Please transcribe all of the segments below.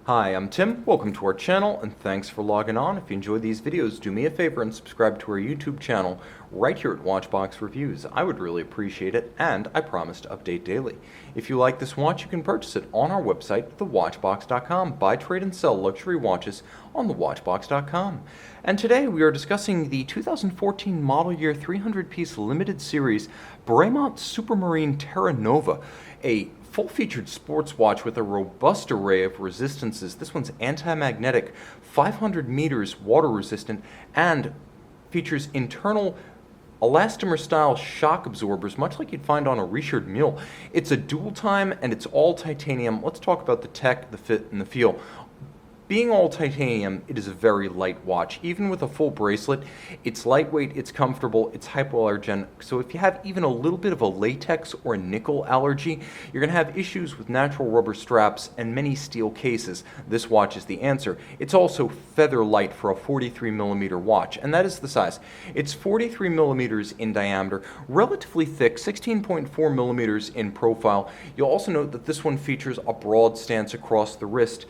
Hi, I'm Tim. Welcome to our channel, and thanks for logging on. If you enjoy these videos, do me a favor and subscribe to our YouTube channel right here at Watchbox Reviews. I would really appreciate it, and I promise to update daily. If you like this watch, you can purchase it on our website, thewatchbox.com. Buy, trade, and sell luxury watches on thewatchbox.com. And today we are discussing the 2014 model year 300-piece limited series Bremont Supermarine Terra Nova, a full-featured sports watch with a robust array of resistances. This one's anti-magnetic, 500 meters, water-resistant, and features internal elastomer-style shock absorbers, much like you'd find on a Richard Mille. It's a dual-time, and it's all titanium. Let's talk about the tech, the fit, and the feel. Being all titanium, it is a very light watch. Even with a full bracelet, it's lightweight, it's comfortable, it's hypoallergenic. So if you have even a little bit of a latex or a nickel allergy, you're going to have issues with natural rubber straps and many steel cases. This watch is the answer. It's also feather light for a 43 millimeter watch, and that is the size. It's 43 millimeters in diameter, relatively thick, 16.4 millimeters in profile. You'll also note that this one features a broad stance across the wrist.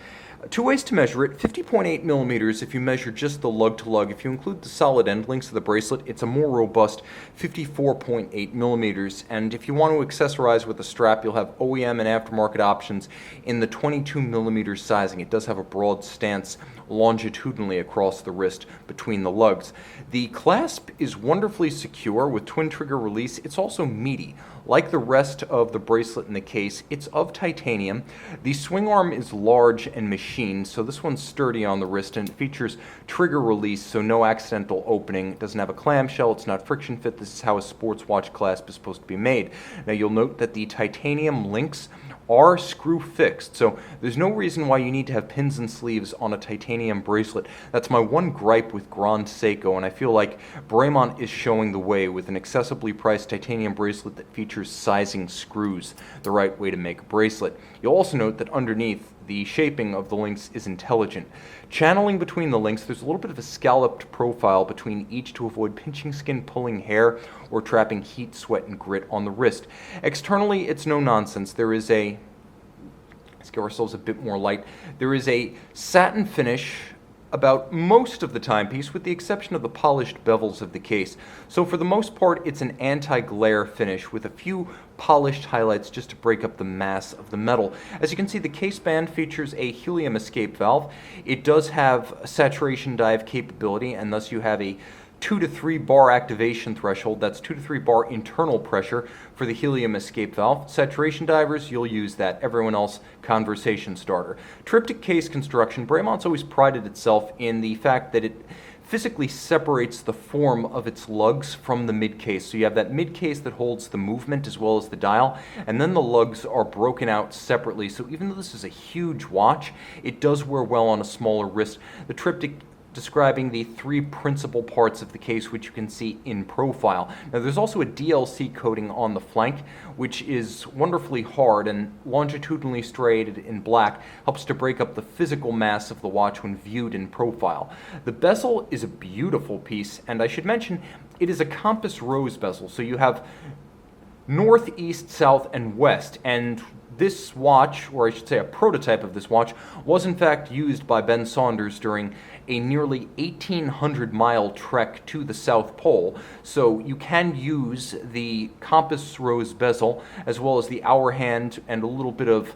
Two ways to measure it: 50.8 millimeters if you measure just the lug-to-lug. If you include the solid end links of the bracelet, it's a more robust 54.8 millimeters. And if you want to accessorize with a strap, you'll have OEM and aftermarket options in the 22 millimeter sizing. It does have a broad stance longitudinally across the wrist between the lugs. The clasp is wonderfully secure with twin trigger release. It's also meaty. Like the rest of the bracelet in the case, it's of titanium. The swing arm is large and machined, so this one's sturdy on the wrist, and it features trigger release, so no accidental opening. It doesn't have a clamshell, it's not friction fit. This is how a sports watch clasp is supposed to be made. Now you'll note that the titanium links are screw fixed, so there's no reason why you need to have pins and sleeves on a titanium bracelet. That's my one gripe with Grand Seiko, and I feel like Bremont is showing the way with an accessibly priced titanium bracelet that features sizing screws, the right way to make a bracelet. You'll also note that underneath, the shaping of the links is intelligent. Channeling between the links, there's a little bit of a scalloped profile between each to avoid pinching skin, pulling hair, or trapping heat, sweat, and grit on the wrist. Externally, it's no nonsense. There is a, let's give ourselves a bit more light, there is a satin finish about most of the timepiece, with the exception of the polished bevels of the case. So for the most part, it's an anti-glare finish with a few polished highlights just to break up the mass of the metal. As you can see, the case band features a helium escape valve. It does have a saturation dive capability, and thus you have a 2 to 3 bar activation threshold. That's 2 to 3 bar internal pressure for the helium escape valve. Saturation divers, you'll use that. Everyone else, conversation starter. Triptych case construction. Bremont's always prided itself in the fact that it physically separates the form of its lugs from the mid case. So you have that mid case that holds the movement as well as the dial, and then the lugs are broken out separately. So even though this is a huge watch, it does wear well on a smaller wrist. The triptych describing the three principal parts of the case, which you can see in profile. Now there's also a DLC coating on the flank, which is wonderfully hard and longitudinally striated in black, helps to break up the physical mass of the watch when viewed in profile. The bezel is a beautiful piece, and I should mention it is a compass rose bezel, so you have north, east, south, and west, and this watch, or I should say a prototype of this watch, was in fact used by Ben Saunders during a nearly 1,800-mile trek to the South Pole. So you can use the compass rose bezel as well as the hour hand and a little bit of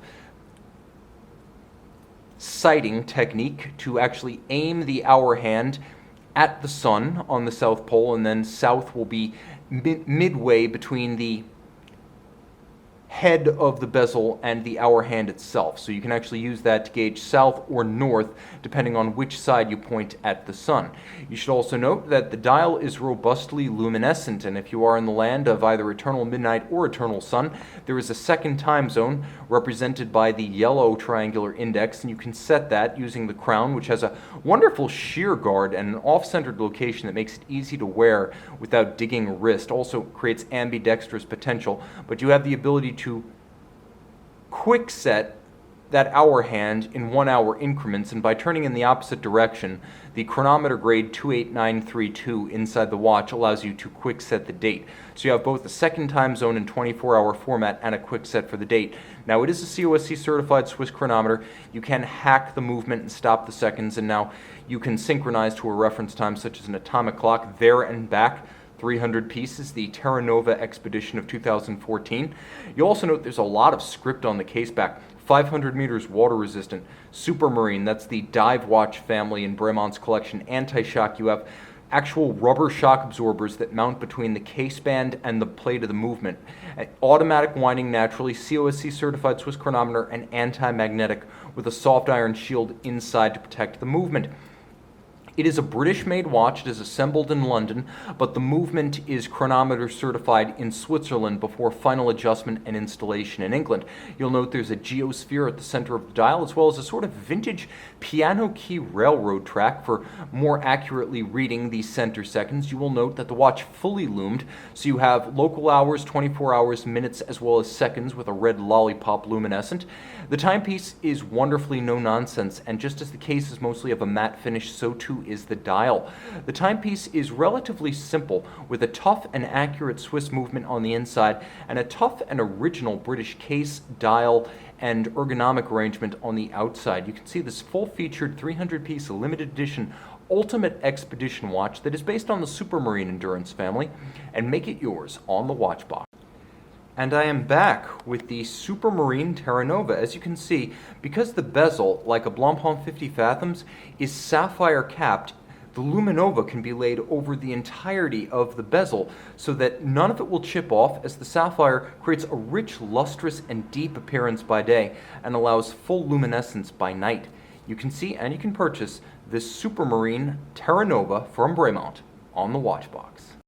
sighting technique to actually aim the hour hand at the sun on the South Pole, and then south will be midway between the head of the bezel and the hour hand itself. So you can actually use that to gauge south or north depending on which side you point at the sun. You should also note that the dial is robustly luminescent, and if you are in the land of either eternal midnight or eternal sun, there is a second time zone represented by the yellow triangular index, and you can set that using the crown, which has a wonderful shear guard and an off-centered location that makes it easy to wear without digging a wrist. Also creates ambidextrous potential, but you have the ability to quick set that hour hand in 1 hour increments, and by turning in the opposite direction, the chronometer grade 28932 inside the watch allows you to quick set the date. So you have both a second time zone and 24-hour format and a quick set for the date. Now, it is a COSC certified Swiss chronometer. You can hack the movement and stop the seconds, and now you can synchronize to a reference time such as an atomic clock there and back. 300 pieces, the Terra Nova Expedition of 2014. You'll also note there's a lot of script on the case back. 500 meters water resistant. Supermarine, that's the dive watch family in Bremont's collection. Anti-shock, you have actual rubber shock absorbers that mount between the case band and the plate of the movement. Automatic winding naturally, COSC certified Swiss chronometer, and anti-magnetic with a soft iron shield inside to protect the movement. It is a British-made watch. It is assembled in London, but the movement is chronometer certified in Switzerland before final adjustment and installation in England. You'll note there's a geosphere at the center of the dial, as well as a sort of vintage piano key railroad track for more accurately reading the center seconds. You will note that the watch fully loomed, so you have local hours, 24 hours, minutes, as well as seconds with a red lollipop luminescent. The timepiece is wonderfully no-nonsense, and just as the case is mostly of a matte finish, so too is the dial. The timepiece is relatively simple, with a tough and accurate Swiss movement on the inside and a tough and original British case, dial, and ergonomic arrangement on the outside. You can see this full-featured 300-piece limited edition ultimate expedition watch that is based on the Supermarine Endurance family, and make it yours on the watch box. And I am back with the Supermarine Terra Nova. As you can see, because the bezel, like a Blancpain 50 Fathoms, is sapphire capped, the Luminova can be laid over the entirety of the bezel so that none of it will chip off, as the sapphire creates a rich, lustrous, and deep appearance by day and allows full luminescence by night. You can see and you can purchase this Supermarine Terra Nova from Bremont on the watch box.